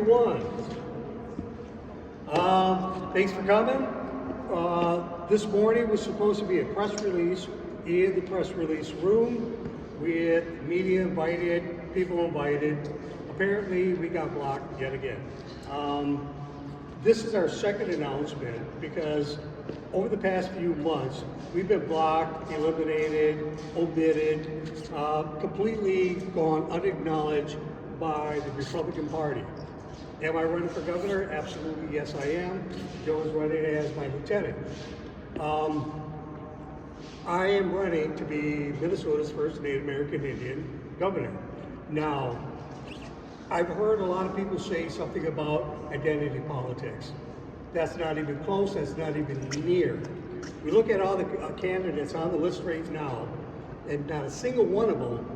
1. Thanks for coming. This morning was supposed to be a press release in the press release room with media invited, people invited. Apparently we got blocked yet again. This is our second announcement because over the past few months, we've been blocked, eliminated, omitted, completely gone unacknowledged by the Republican Party. Am I running for governor? Absolutely, yes I am. Joe is running as my lieutenant. I am running to be Minnesota's first Native American Indian governor. Now, I've heard a lot of people say something about identity politics. That's not even close, that's not even near. We look at all the candidates on the list right now, and not a single one of them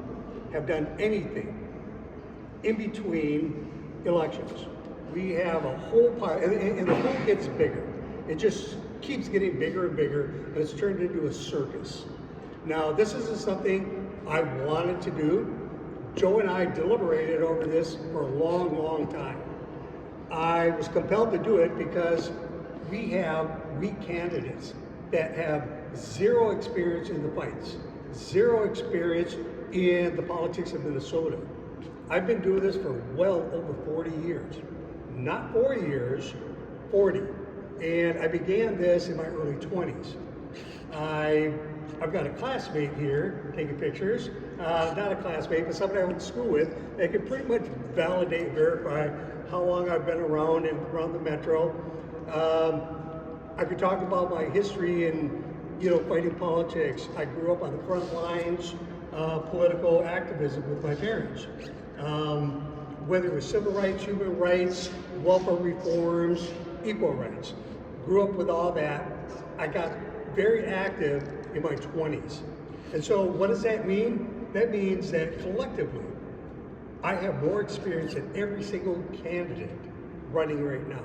have done anything in between elections. We have a whole pile, and the pool gets bigger. It just keeps getting bigger and bigger, and it's turned into a circus. Now, this isn't something I wanted to do. Joe and I deliberated over this for a long, long time. I was compelled to do it because we have weak candidates that have zero experience in the fights, zero experience in the politics of Minnesota. I've been doing this for well over 40 years. Not 4 years, 40. And I began this in my early 20s. I've got a classmate here taking pictures, not a classmate, but somebody I went to school with that can pretty much validate and verify how long I've been around and around the metro. I could talk about my history in, fighting politics. I grew up on the front lines, political activism with my parents. Whether it was civil rights, human rights, welfare reforms, equal rights. Grew up with all that. I got very active in my 20s. And so what does that mean? That means that collectively, I have more experience than every single candidate running right now.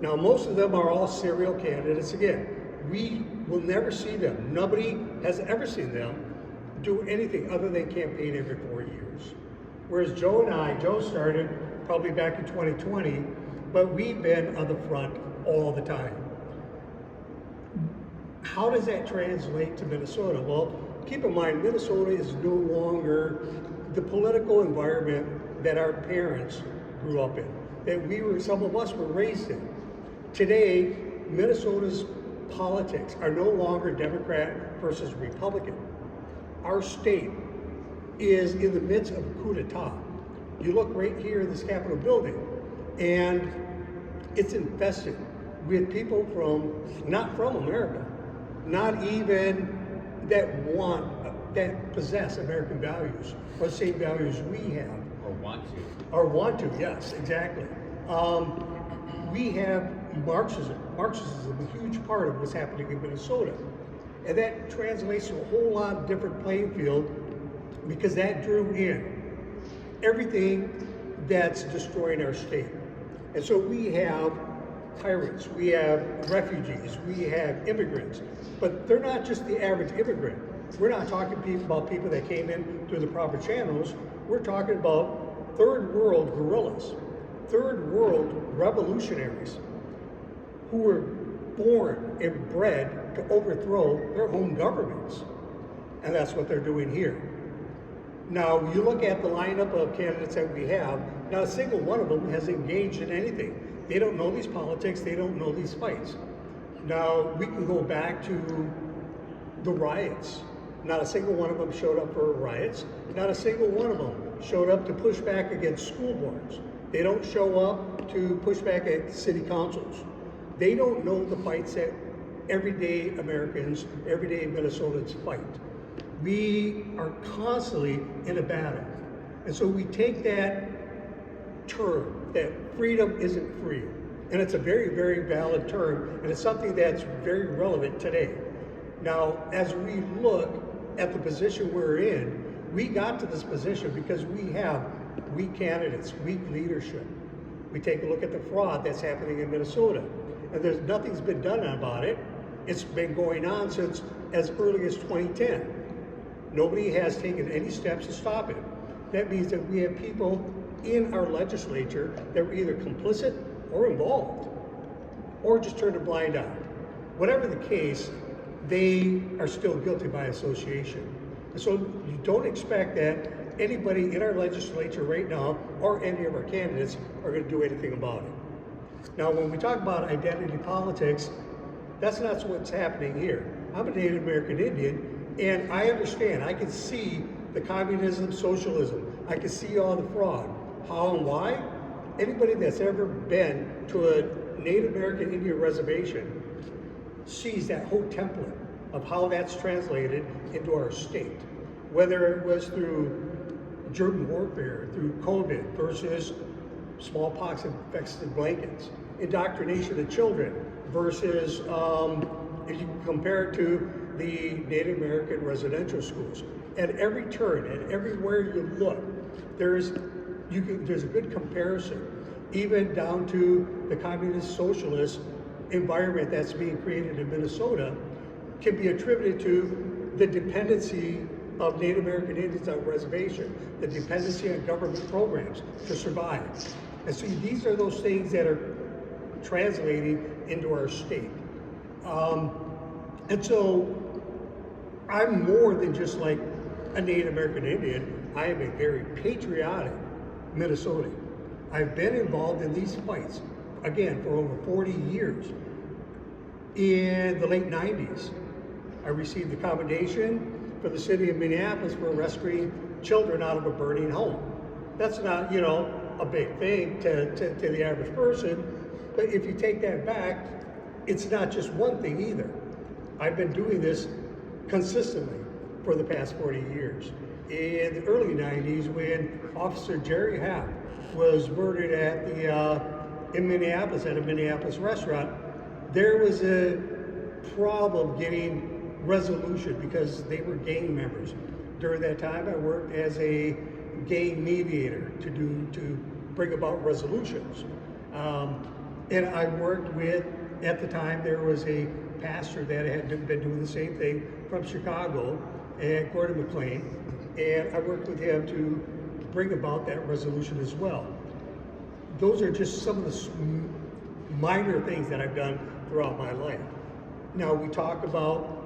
Now, most of them are all serial candidates. Again, we will never see them. Nobody has ever seen them do anything other than campaign every 4 years. Whereas Joe started probably back in 2020, but we've been on the front all the time. How does that translate to Minnesota? Well, keep in mind, Minnesota is no longer the political environment that our parents grew up in, that some of us were raised in. Today, Minnesota's politics are no longer Democrat versus Republican. Our state is in the midst of a coup d'etat. You look right here in this Capitol building, and it's infested with people not from America, not even that possess American values or the same values we have. Or want to, yes, exactly. We have Marxism. Marxism is a huge part of what's happening in Minnesota. And that translates to a whole lot different playing field because that drew in everything that's destroying our state. And so we have tyrants, we have refugees, we have immigrants, but they're not just the average immigrant. We're not talking about people that came in through the proper channels. We're talking about third world guerrillas, third world revolutionaries who were born and bred to overthrow their home governments. And that's what they're doing here. Now, you look at the lineup of candidates that we have, not a single one of them has engaged in anything. They don't know these politics, they don't know these fights. Now, we can go back to the riots. Not a single one of them showed up for riots. Not a single one of them showed up to push back against school boards. They don't show up to push back at city councils. They don't know the fights that everyday Americans, everyday Minnesotans fight. We are constantly in a battle. And so we take that term, that freedom isn't free. And it's a very, very valid term, and it's something that's very relevant today. Now, as we look at the position we're in, we got to this position because we have weak candidates, weak leadership. We take a look at the fraud that's happening in Minnesota, and nothing's been done about it. It's been going on since as early as 2010. Nobody has taken any steps to stop it. That means that we have people in our legislature that were either complicit or involved, or just turned a blind eye. Whatever the case, they are still guilty by association. And so you don't expect that anybody in our legislature right now, or any of our candidates, are going to do anything about it. Now, when we talk about identity politics, that's not what's happening here. I'm a Native American Indian, and I understand, I can see the communism, socialism, I can see all the fraud. How and why? Anybody that's ever been to a Native American Indian reservation sees that whole template of how that's translated into our state. Whether it was through germ warfare, through COVID versus smallpox infested blankets, indoctrination of children versus, if you compare it to the Native American residential schools. At every turn, and everywhere you look, there's a good comparison, even down to the communist socialist environment that's being created in Minnesota can be attributed to the dependency of Native American Indians on reservation, the dependency on government programs to survive. And so these are those things that are translating into our state. And so I'm more than just like a Native American Indian. I am a very patriotic Minnesotan. I've been involved in these fights, again, for over 40 years. In the late 90s, I received the commendation for the city of Minneapolis for rescuing children out of a burning home. That's not, a big thing to the average person, but if you take that back, it's not just one thing either. I've been doing this consistently for the past 40 years. In the early 90s, when Officer Jerry Happ was murdered in Minneapolis at a Minneapolis restaurant, there was a problem getting resolution because they were gang members. During that time, I worked as a gang mediator to bring about resolutions. And I worked with, at the time, there was a pastor that had been doing the same thing from Chicago, and Gordon McLean, and I worked with him to bring about that resolution as well. Those are just some of the minor things that I've done throughout my life. Now, we talk about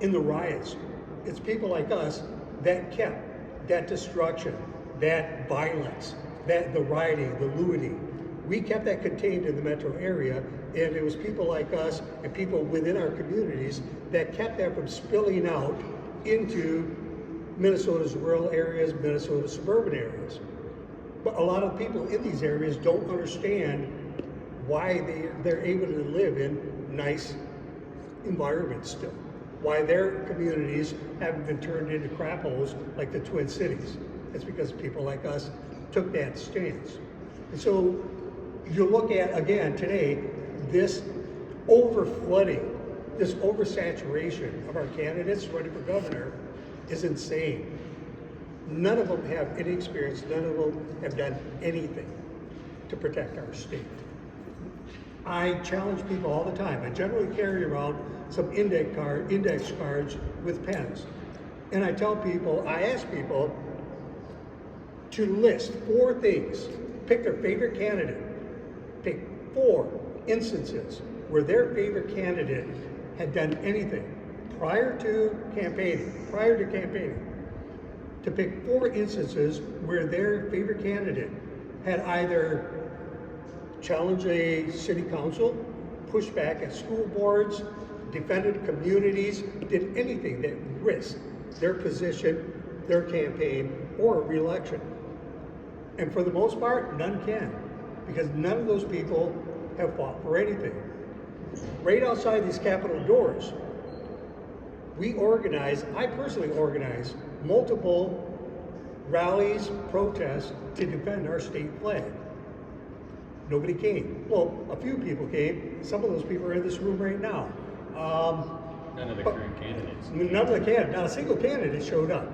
in the riots, it's people like us that kept that destruction, that violence, the rioting, the looting. We kept that contained in the metro area, and it was people like us and people within our communities that kept that from spilling out into Minnesota's rural areas, Minnesota's suburban areas. But a lot of people in these areas don't understand why they're able to live in nice environments still. Why their communities haven't been turned into crap holes like the Twin Cities. It's because people like us took that stance. And so you look at, again, today, this overflooding, this oversaturation of our candidates running for governor is insane. None of them have any experience, none of them have done anything to protect our state. I challenge people all the time. I generally carry around some index cards with pens. And I ask people to list 4 things. Pick their favorite candidate. Pick 4 instances where their favorite candidate had done anything prior to campaigning. To pick 4 instances where their favorite candidate had either challenged a city council, pushed back at school boards, defended communities, did anything that risked their position, their campaign, or a re-election. And for the most part, none can, because none of those people have fought for anything. Right outside these Capitol doors, I personally organize multiple rallies, protests to defend our state flag. Nobody came. Well, a few people came. Some of those people are in this room right now. None of the current candidates. None of the candidates. Not a single candidate showed up.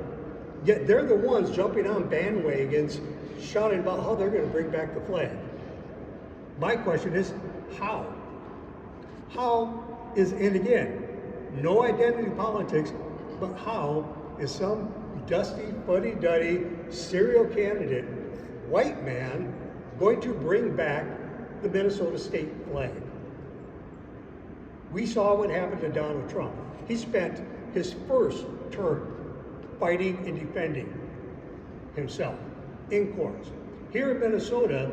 Yet they're the ones jumping on bandwagons, shouting about how they're going to bring back the flag. My question is, how? And again, no identity politics, but how is some dusty, fuddy-duddy serial candidate white man going to bring back the Minnesota state flag? We saw what happened to Donald Trump. He spent his first term fighting and defending himself in courts. Here in Minnesota,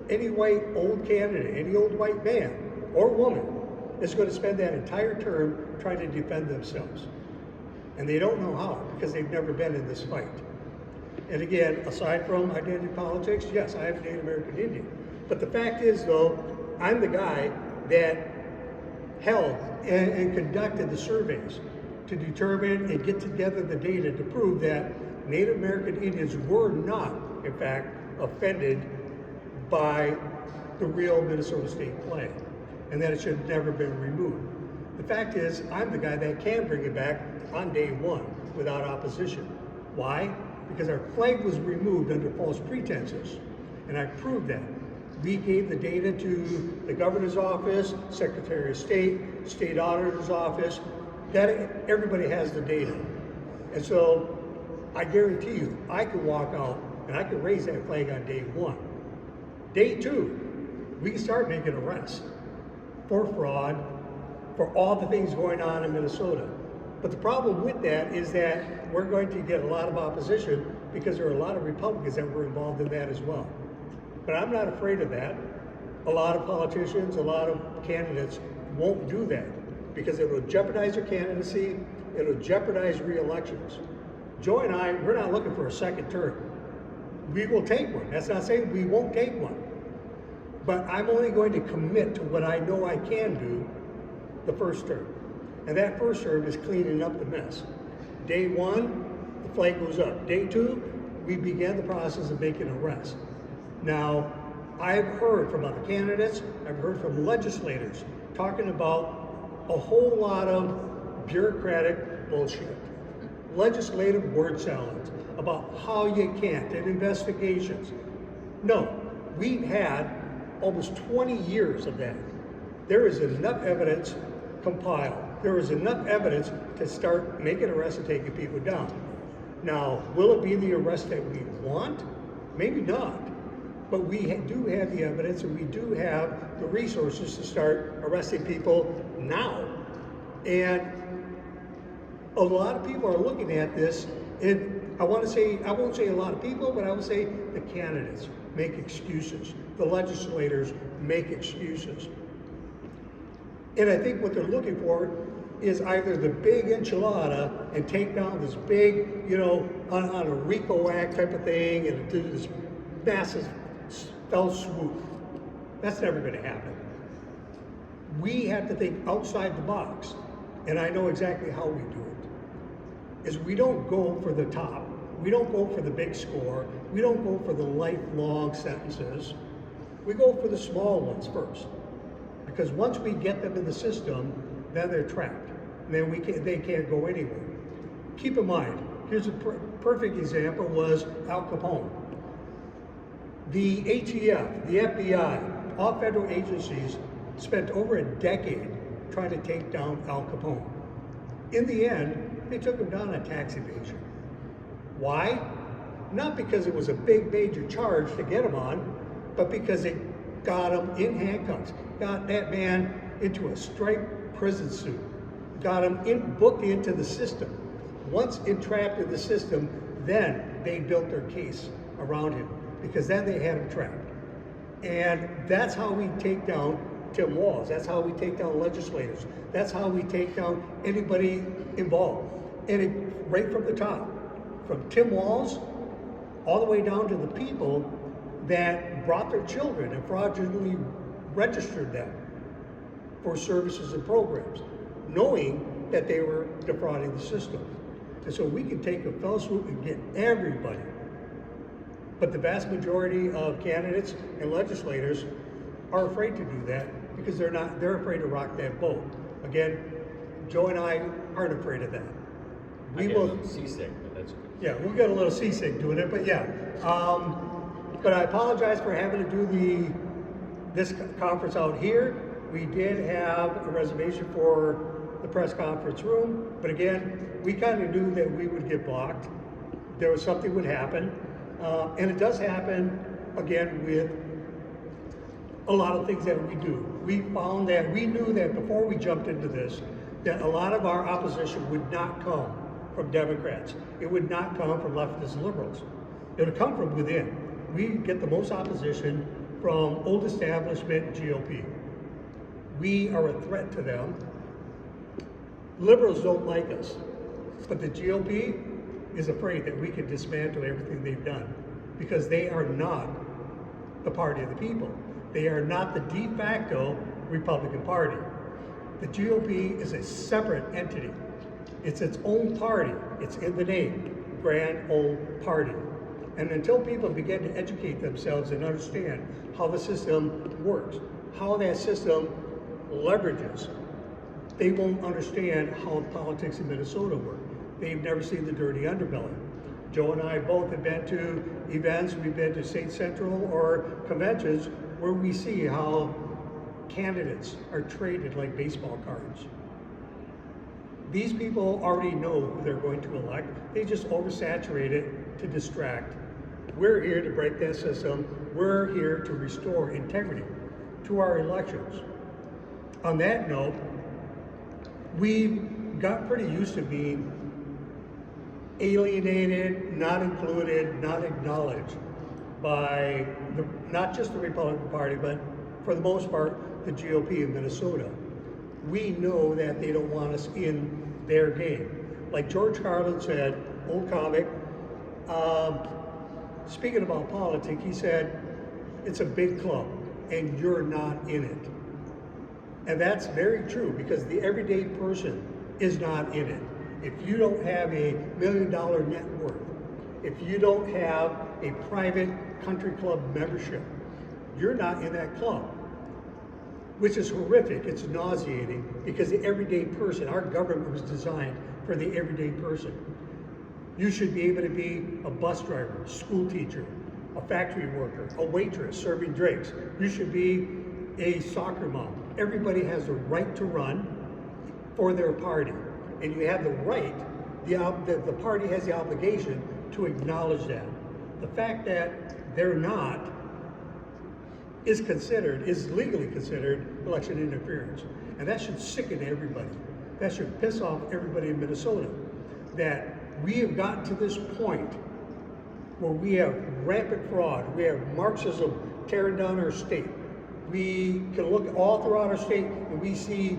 any white old candidate, any old white man or woman is going to spend that entire term trying to defend themselves. And they don't know how because they've never been in this fight. And again, aside from identity politics, yes, I am a Native American Indian. But the fact is, though, I'm the guy that held and conducted the surveys to determine and get together the data to prove that Native American Indians were not, in fact, offended by the real Minnesota state flag, and that it should have never been removed. The fact is, I'm the guy that can bring it back on day one without opposition. Why? Because our flag was removed under false pretenses, and I proved that. We gave the data to the governor's office, Secretary of State, State Auditor's office, that everybody has the data. And so I guarantee you, I could walk out and I could raise that flag on day one. Day two, we can start making arrests for fraud, for all the things going on in Minnesota. But the problem with that is that we're going to get a lot of opposition because there are a lot of Republicans that were involved in that as well. But I'm not afraid of that. A lot of politicians, a lot of candidates won't do that because it will jeopardize their candidacy, it will jeopardize re-elections. Joe and I, we're not looking for a second term. We will take one. That's not saying we won't take one. But I'm only going to commit to what I know I can do the first term. And that first term is cleaning up the mess. Day one, the flag goes up. Day two, we began the process of making arrests. Now, I've heard from other candidates, I've heard from legislators talking about a whole lot of bureaucratic bullshit. Legislative word salads about how you can't and investigations. No, we've had almost 20 years of that. There is enough evidence compiled. There is enough evidence to start making arrests and taking people down. Now, will it be the arrest that we want? Maybe not. But we do have the evidence and we do have the resources to start arresting people now. And a lot of people are looking at this, and I won't say a lot of people, but I would say the candidates make excuses. The legislators make excuses. And I think what they're looking for is either the big enchilada and take down this big, on a RICO Act type of thing and do this massive fell swoop. That's never going to happen. We have to think outside the box, and I know exactly how we do it. Is we don't go for the top. We don't go for the big score. We don't go for the lifelong sentences. We go for the small ones first. Because once we get them in the system, then they're trapped. And then they can't go anywhere. Keep in mind, here's a perfect example was Al Capone. The ATF, the FBI, all federal agencies spent over a decade trying to take down Al Capone. In the end, they took him down on tax evasion. Why? Not because it was a big major charge to get him on, but because it got him in handcuffs, got that man into a striped prison suit, got him booked into the system. Once entrapped in the system, then they built their case around him, because then they had him trapped. And that's how we take down Tim Walz. That's how we take down legislators. That's how we take down anybody involved. And right from the top, from Tim Walz all the way down to the people that brought their children and fraudulently registered them for services and programs, knowing that they were defrauding the system. And so we can take a fell swoop and get everybody. But the vast majority of candidates and legislators are afraid to do that because they're afraid to rock that boat. Again, Joe and I aren't afraid of that. I get a little seasick, but that's good. Yeah, we'll get a little seasick doing it, but yeah. But I apologize for having to do this conference out here. We did have a reservation for the press conference room, but again, we kind of knew that we would get blocked. There was something would happen. And it does happen, again, with a lot of things that we do. We found that we knew that before we jumped into this, that a lot of our opposition would not come from Democrats. It would not come from leftist liberals. It would come from within. We get the most opposition from old establishment GOP. We are a threat to them. Liberals don't like us, but the GOP is afraid that we can dismantle everything they've done because they are not the party of the people. They are not the de facto Republican Party. The GOP is a separate entity. It's its own party. It's in the name, Grand Old Party. And until people begin to educate themselves and understand how the system works, how that system leverages, they won't understand how politics in Minnesota work. They've never seen the dirty underbelly. Joe and I both have been to events, we've been to state central or conventions where we see how candidates are traded like baseball cards. These people already know who they're going to elect. They just oversaturate it to distract. We're here to break that system. We're here to restore integrity to our elections. On that note, we got pretty used to being alienated, not included, not acknowledged by not just the Republican Party, but for the most part, the GOP in Minnesota. We know that they don't want us in their game. Like George Carlin said, old comic, speaking about politics, he said, it's a big club and you're not in it. And that's very true because the everyday person is not in it. If you don't have a $1 million net worth, if you don't have a private country club membership, you're not in that club, which is horrific. It's nauseating because the everyday person, our government was designed for the everyday person. You should be able to be a bus driver, school teacher, a factory worker, a waitress serving drinks. You should be a soccer mom. Everybody has the right to run for their party. And you have the right, the party has the obligation to acknowledge that. The fact that they're not is legally considered election interference. And that should sicken everybody. That should piss off everybody in Minnesota. That we have gotten to this point where we have rampant fraud, we have Marxism tearing down our state. We can look all throughout our state and we see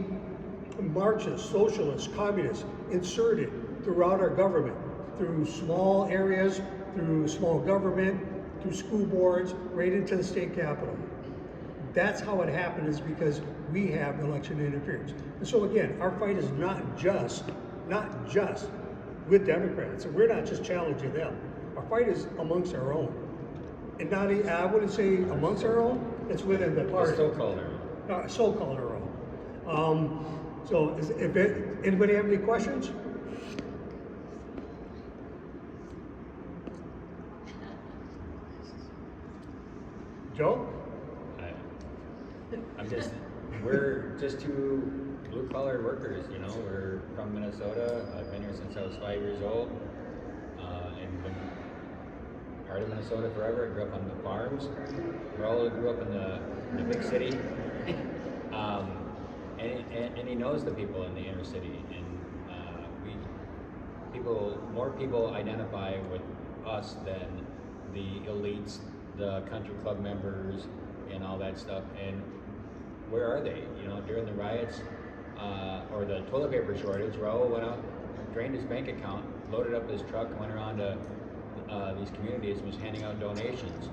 Marxists, socialists, communists inserted throughout our government, through small areas, through small government, through school boards, right into the state capitol. That's how it happened, is because we have election interference. And so again, our fight is not just with Democrats, and we're not just challenging them. Our fight is amongst our own. And not, I wouldn't say amongst our own, it's within the party. So-called our own. So-called our own. Anybody have any questions? Joe? We're just two blue-collar workers, you know. We're from Minnesota. I've been here since I was 5 years old, and been part of Minnesota forever. I grew up on the farms. Raul grew up in the big city, and he knows the people in the inner city. And more people identify with us than the elites, the country club members, and all that stuff. And where are they? You know, during the riots or the toilet paper shortage, Raul went out, drained his bank account, loaded up his truck, and went around to these communities and was handing out donations.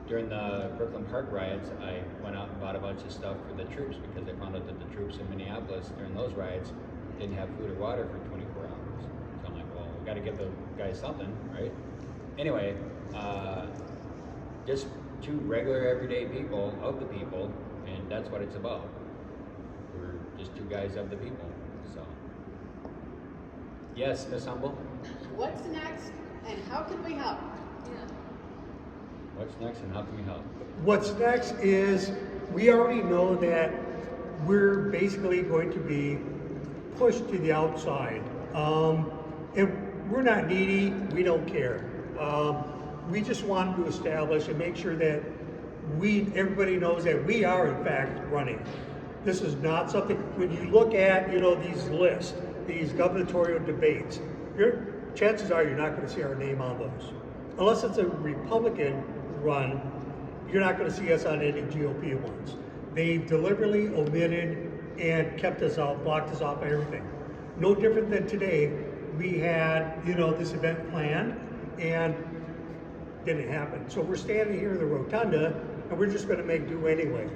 During the Brooklyn Park riots, I went out and bought a bunch of stuff for the troops because I found out that the troops in Minneapolis during those riots didn't have food or water for 24 hours. So I'm like, well, we got to give the guys something, right? Anyway, just two regular everyday people of the people, and that's what it's about. We're just two guys of the people. So yes, Miss Humble. What's next and how can we help? What's next and how can we help? What's next is, we already know that we're basically going to be pushed to the outside. And we're not needy. We don't care. We just want to establish and make sure that everybody knows that we are in fact running. This is not something, when you look at, these lists, these gubernatorial debates, chances are you're not going to see our name on those. Unless it's a Republican run, you're not going to see us on any GOP ones. They deliberately omitted and kept us out, blocked us off everything. No different than today. We had, this event planned and didn't happen. So we're standing here in the rotunda and we're just going to make do anyway.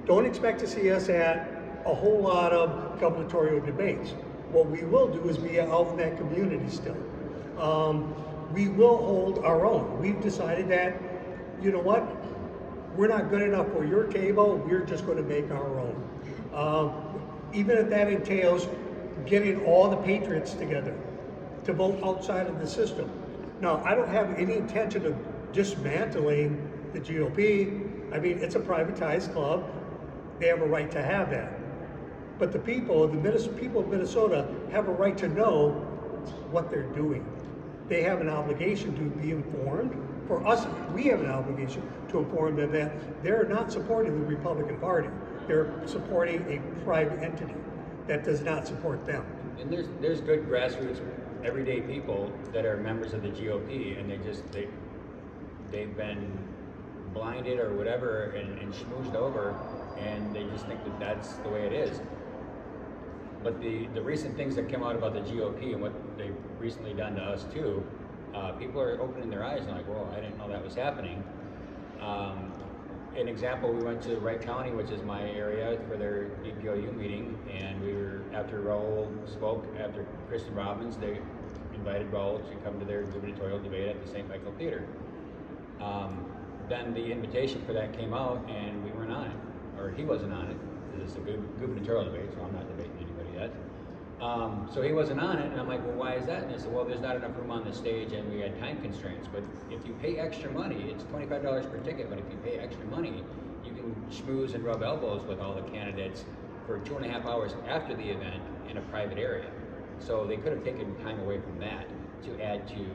Don't expect to see us at a whole lot of gubernatorial debates. What we will do is be out in that community still. We will hold our own. We've decided that, you know what, we're not good enough for your table, we're just going to make our own. Even if that entails getting all the patriots together to vote outside of the system. Now, I don't have any intention of dismantling the GOP. I mean, it's a privatized club. They have a right to have that. But the people of Minnesota have a right to know what they're doing. They have an obligation to be informed. For us, we have an obligation to inform them that they're not supporting the Republican Party. They're supporting a private entity that does not support them. And there's good grassroots, everyday people that are members of the GOP, and they've been blinded or whatever and schmoozed over, and they just think that that's the way it is. But the recent things that came out about the GOP and what they've recently done to us too, people are opening their eyes and like, whoa, I didn't know that was happening. An example, we went to Wright County, which is my area, for their DPOU meeting, and after Raul spoke, after Kristen Robbins, they invited Raul to come to their gubernatorial debate at the St. Michael Theater. Then the invitation for that came out and we weren't on it, or he wasn't on it. It's a gubernatorial debate, so I'm not debating anybody yet. So he wasn't on it, and I'm like, well, why is that? And they said, well, there's not enough room on the stage, and we had time constraints. But if you pay extra money, it's $25 per ticket, but if you pay extra money, you can schmooze and rub elbows with all the candidates for 2.5 hours after the event in a private area. So they could have taken time away from that to add to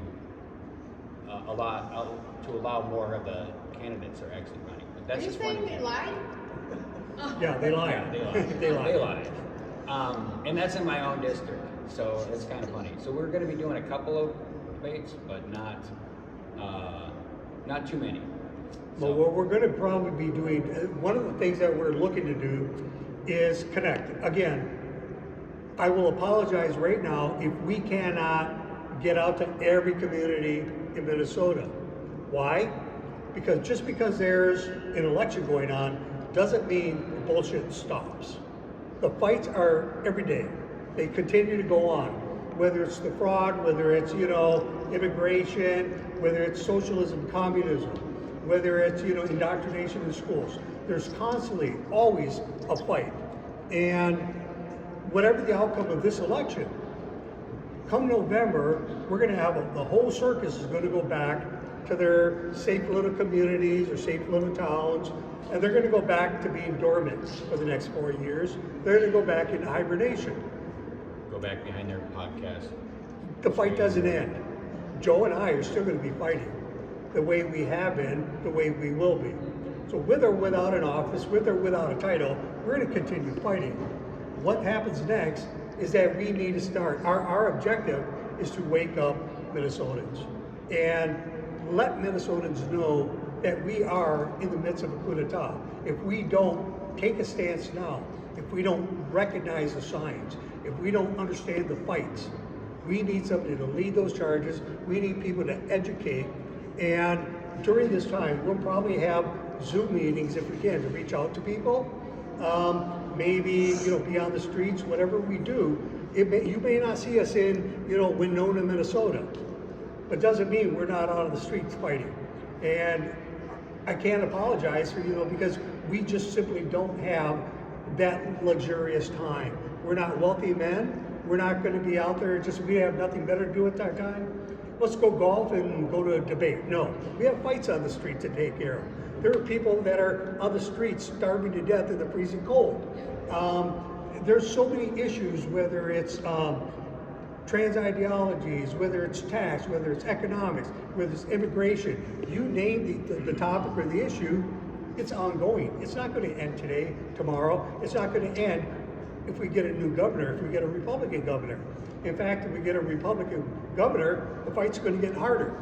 allow more of the candidates are actually running. But that's Are you just one saying they example. lied? Yeah, they lied. Yeah, they lied. They lied. They lied. And that's in my own district, so it's kind of funny. So we're going to be doing a couple of debates, but not too many. Well, what we're going to probably be doing, one of the things that we're looking to do is connect. Again, I will apologize right now if we cannot get out to every community in Minnesota. Why? Because because there's an election going on doesn't mean the bullshit stops. The fights are every day. They continue to go on. Whether it's the fraud, whether it's, immigration, whether it's socialism, communism, whether it's, indoctrination in schools. There's constantly, always a fight. And whatever the outcome of this election, come November, we're going to have the whole circus is going to go back to their safe little communities or safe little towns, and they're going to go back to being dormant for the next 4 years. They're going to go back into hibernation. Go back behind their podcast. The fight doesn't end. Joe and I are still going to be fighting the way we have been, the way we will be. So with or without an office, with or without a title, we're going to continue fighting. What happens next is that we need to start. Our objective is to wake up Minnesotans and let Minnesotans know that we are in the midst of a coup d'etat. If we don't take a stance now, if we don't recognize the signs, if we don't understand the fights, we need somebody to lead those charges. We need people to educate. And during this time, we'll probably have Zoom meetings if we can to reach out to people. Maybe, be on the streets, whatever we do. You may not see us in, Winona, Minnesota, but doesn't mean we're not out on the streets fighting. And I can't apologize for, because we just simply don't have that luxurious time. We're not wealthy men. We're not going to be out there we have nothing better to do with our time. Let's go golf and go to a debate. No, we have fights on the street to take care of. There are people that are on the streets starving to death in the freezing cold. There's so many issues, whether it's trans ideologies, whether it's tax, whether it's economics, whether it's immigration, you name the topic or the issue, it's ongoing. It's not going to end today, tomorrow. It's not going to end if we get a new governor, if we get a Republican governor. In fact, if we get a Republican governor, the fight's going to get harder.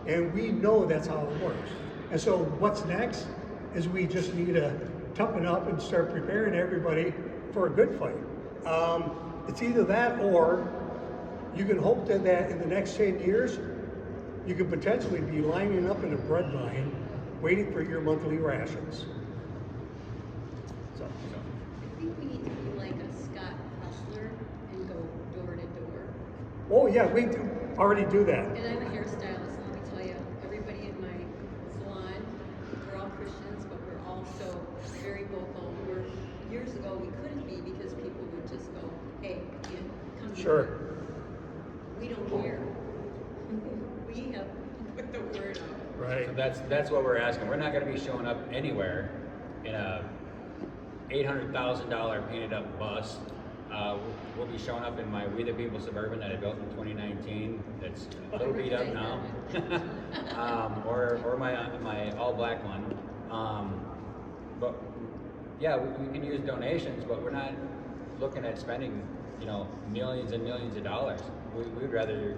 And we know that's how it works. And so what's next is we just need to toughen up and start preparing everybody for a good fight. It's either that, or you can hope that in the next 10 years, you could potentially be lining up in a bread line waiting for your monthly rations. So. I think we need to be like a Scott Hustler and go door to door. Oh yeah, we do already do that. And I'm a hairstylist, and let me tell you, everybody in my salon, we're all Christians, but we're also very vocal. Years ago, we couldn't be because people would just go, hey, come here. Sure. We don't care. We have put the word out. Right. So that's what we're asking. We're not going to be showing up anywhere in a $800,000 painted up bus. We'll be showing up in my We the People Suburban that I built in 2019. That's a little beat up now, or my all black one. But yeah, we can use donations, but we're not looking at spending millions and millions of dollars. We'd rather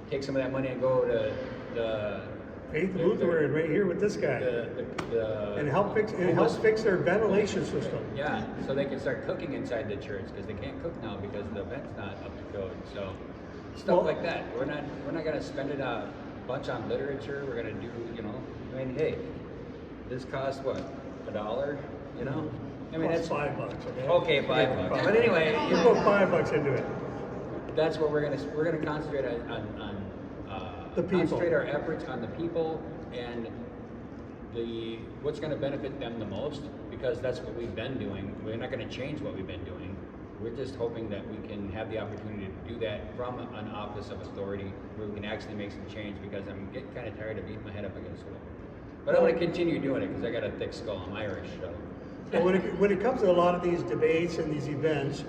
take some of that money and go to the Faith Lutheran right here with this guy, and help fix their ventilation system. Yeah, so they can start cooking inside the church because they can't cook now because the vent's not up to code. So stuff like that. We're not going to spend it a bunch on literature. We're going to do I mean, hey, this costs what, $1? I mean, that's $5. Okay, $5. But anyway, you put $5 into it. That's what we're gonna concentrate on The people. concentrate our efforts on the people and what's going to benefit them the most, because that's what we've been doing. We're not going to change what we've been doing. We're just hoping that we can have the opportunity to do that from an office of authority where we can actually make some change, because I'm getting kind of tired of beating my head up against the wall. But I'm going to continue doing it because I got a thick skull. I'm Irish, so. Well, when it comes to a lot of these debates and these events,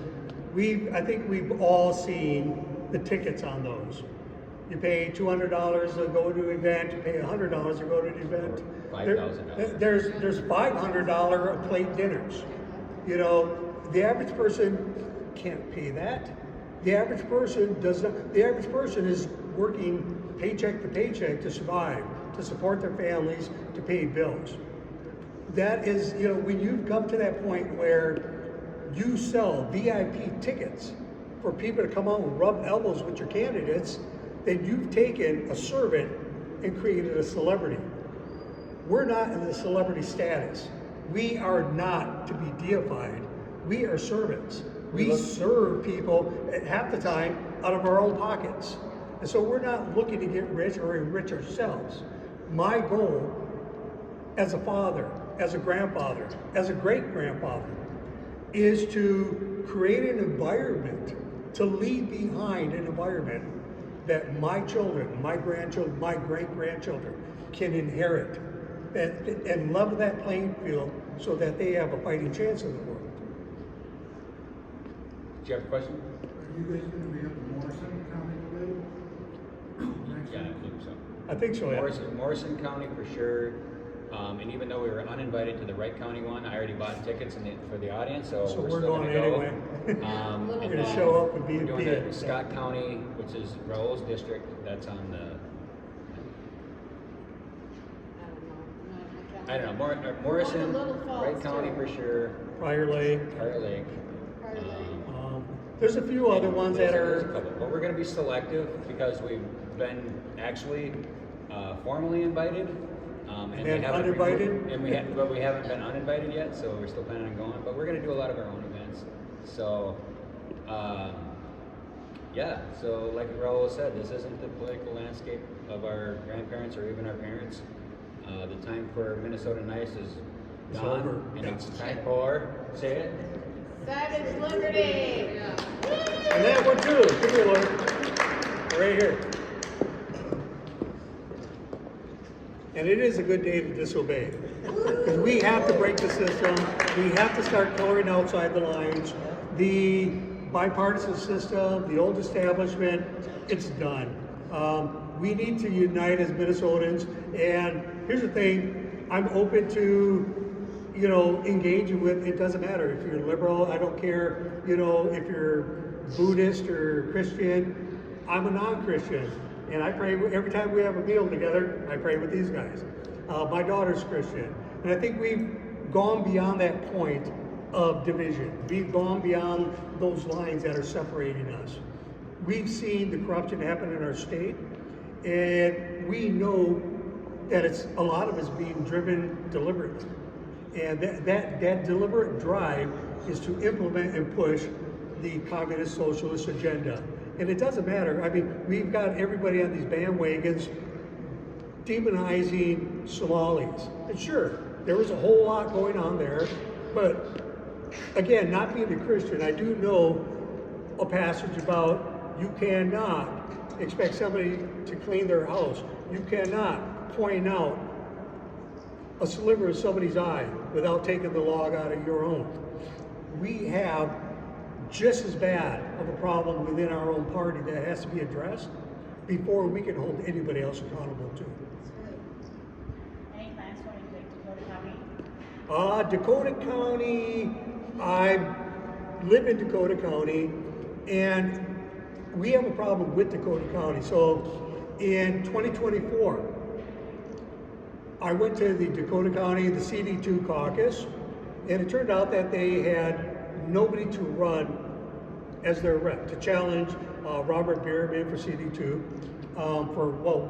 I think we've all seen the tickets on those. You pay $200 to go to an event. You pay $100 to go to an event. $5,000. There's $500 a plate dinners. The average person can't pay that. The average person does not. The average person is working paycheck to paycheck to survive, to support their families, to pay bills. That is, when you come to that point where you sell VIP tickets for people to come out and rub elbows with your candidates, then you've taken a servant and created a celebrity. We're not in the celebrity status. We are not to be deified. We are servants. We serve people half the time out of our own pockets. And so we're not looking to get rich or enrich ourselves. My goal as a father, as a grandfather, as a great-grandfather, is to create an environment, to leave behind an environment that my children, my grandchildren, my great-grandchildren can inherit and level that playing field so that they have a fighting chance in the world. Do you have a question? Are you guys going to be up in Morrison County today? Yeah, I believe so. I think so, yeah. Morrison County for sure. And even though we were uninvited to the Wright County one, I already bought tickets for the audience, so we're still going going to go. anyway. We're We're gonna show up and be doing it in Scott County, which is Raul's district. That's on the. I don't know. Morrison, Wright County for sure. Prior Lake. Prior Lake. There's a few other ones that There's a are. couple, but we're going to be selective because we've been actually formally invited. And And uninvited? But we haven't been uninvited yet, so we're still planning on going. But we're going to do a lot of our own events. So, yeah. So, like Raul said, this isn't the political landscape of our grandparents or even our parents. The time for Minnesota Nice is gone, over. and it's time for it. Savage Liberty! And that one too. Come here, Lord. Right here. And it is a good day to disobey. Because we have to break the system. We have to start coloring outside the lines. The bipartisan system, the old establishment, it's done. We need to unite as Minnesotans. And here's the thing, I'm open to, engaging with, it doesn't matter if you're liberal, I don't care, if you're Buddhist or Christian, I'm a non-Christian. And I pray every time we have a meal together, I pray with these guys. My daughter's Christian. And I think we've gone beyond that point of division. We've gone beyond those lines that are separating us. We've seen the corruption happen in our state, and we know that a lot of it's being driven deliberately. And that deliberate drive is to implement and push the communist socialist agenda. And it doesn't matter. I mean, we've got everybody on these bandwagons demonizing Somalis. And sure, there was a whole lot going on there, but again, not being a Christian, I do know a passage about you cannot expect somebody to clean their house. You cannot point out a sliver of somebody's eye without taking the log out of your own. We have just as bad of a problem within our own party that has to be addressed before we can hold anybody else accountable to. Any plans going to Dakota County? Dakota County, I live in Dakota County, and we have a problem with Dakota County. So in 2024, I went to the Dakota County, the CD2 caucus, and it turned out that they had nobody to run as their rep, to challenge Robert Bierman for CD2,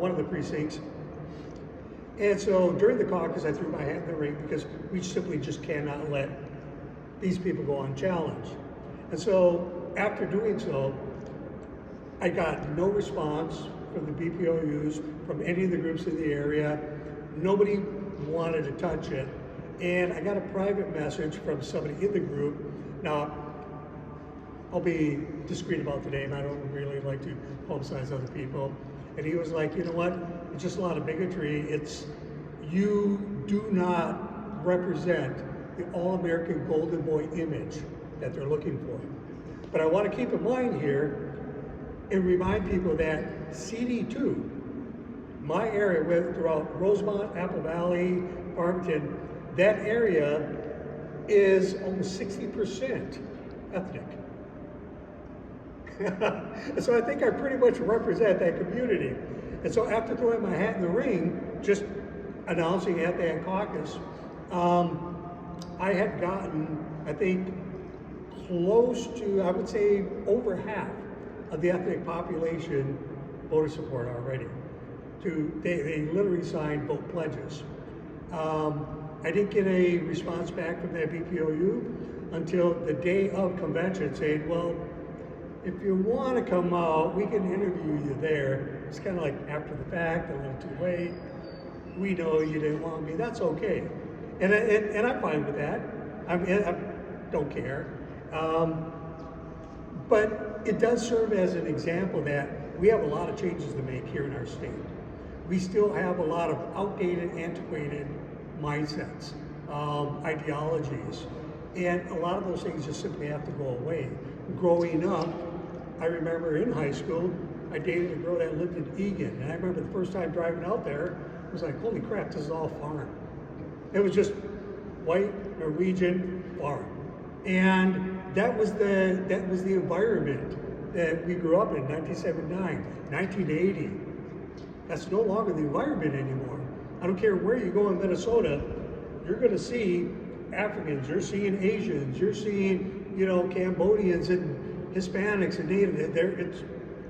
one of the precincts. And so during the caucus, I threw my hat in the ring because we simply just cannot let these people go unchallenged. And so after doing so, I got no response from the BPOUs, from any of the groups in the area. Nobody wanted to touch it. And I got a private message from somebody in the group. Now, I'll be discreet about the name. I don't really like to publicize other people. And he was like, you know what? It's just a lot of bigotry. You do not represent the all-American golden boy image that they're looking for. But I want to keep in mind here and remind people that CD2, my area throughout Rosemont, Apple Valley, Farmington, that area is almost 60% ethnic. So I think I pretty much represent that community. And so after throwing my hat in the ring, just announcing at that caucus, I had gotten, I think, close to, I would say, over half of the ethnic population voter support already. They literally signed vote pledges. I didn't get a response back from that BPOU until the day of convention saying, well, if you want to come out, we can interview you there. It's kind of like after the fact, a little too late. We know you didn't want me. That's okay. And I'm fine with that. I don't care. But it does serve as an example that we have a lot of changes to make here in our state. We still have a lot of outdated, antiquated mindsets, ideologies, and a lot of those things just simply have to go away. Growing up, I remember in high school, I dated a girl that lived in Egan, and I remember the first time driving out there, I was like, holy crap, this is all farm. It was just white, Norwegian farm. And that was the environment that we grew up in, 1979, 1980. That's no longer the environment anymore. I don't care where you go in Minnesota, you're gonna see Africans, you're seeing Asians, you're seeing, Cambodians and Hispanics and Native.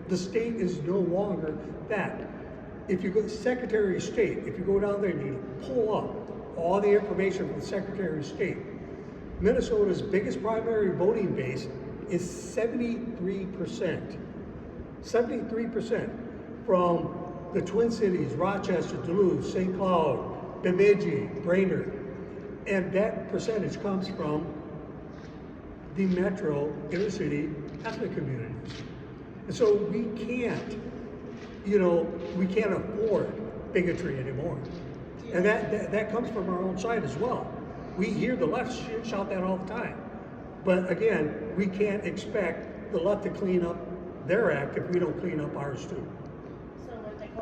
The state is no longer that. If you go to Secretary of State, if you go down there and you pull up all the information from the Secretary of State, Minnesota's biggest primary voting base is 73%. 73% from the Twin Cities, Rochester, Duluth, St. Cloud, Bemidji, Brainerd. And that percentage comes from the metro inner city ethnic communities. And so we can't afford bigotry anymore. And that comes from our own side as well. We hear the left shout that all the time. But again, we can't expect the left to clean up their act if we don't clean up ours too.